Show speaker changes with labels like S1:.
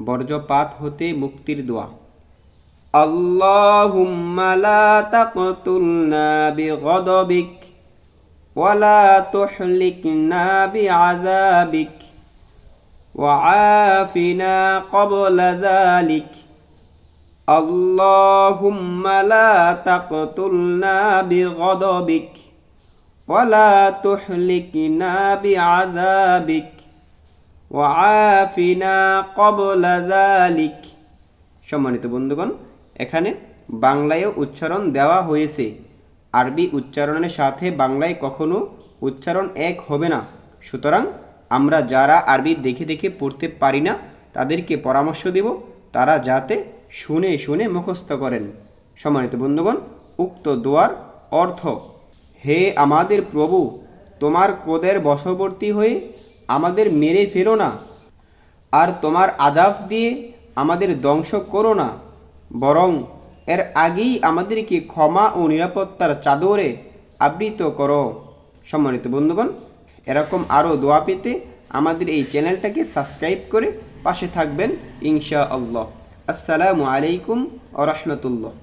S1: বর্জ্যপাত হতে মুক্তির দোয়া। আল্লাহুম্মা লা তাকতুলনা বিগদবিক ওয়া লা তুহলিকনা বিআযাবিক ওয়া আফিনা ক্বাবলা যালিক। আল্লাহুম্মা লা তাকতুলনা বিগদবিক ওয়া লা তুহলিকনা বিআযাবিক ওয়া আফিনা ক্বাবলা যালিক। সম্মানিত বন্ধুগণ, এখানে বাংলায়ও উচ্চারণ দেওয়া হয়েছে। আরবি উচ্চারণের সাথে বাংলায় কখনো উচ্চারণ এক হবে না। সুতরাং আমরা যারা আরবি দেখে দেখে পড়তে পারি না তাদেরকে পরামর্শ দেব তারা যাতে শুনে শুনে মুখস্থ করেন। সম্মানিত বন্ধুগণ, উক্ত দোয়ার অর্থ: হে আমাদের প্রভু, তোমার ক্রোধের বশবর্তী হয়ে আমাদের মেরে ফেলো না, আর তোমার আযাব দিয়ে আমাদের ধ্বংস করো না, বরং এর আগেই আমাদেরকে ক্ষমা ও নিরাপত্তার চাদরে আবৃত করো। সম্মানিত বন্ধুগণ, এরকম আরও দোয়া পেতে আমাদের এই চ্যানেলটাকে সাবস্ক্রাইব করে পাশে থাকবেন ইনশাআল্লাহ। আসসালামু আলাইকুম ওয়া রাহমাতুল্লাহ।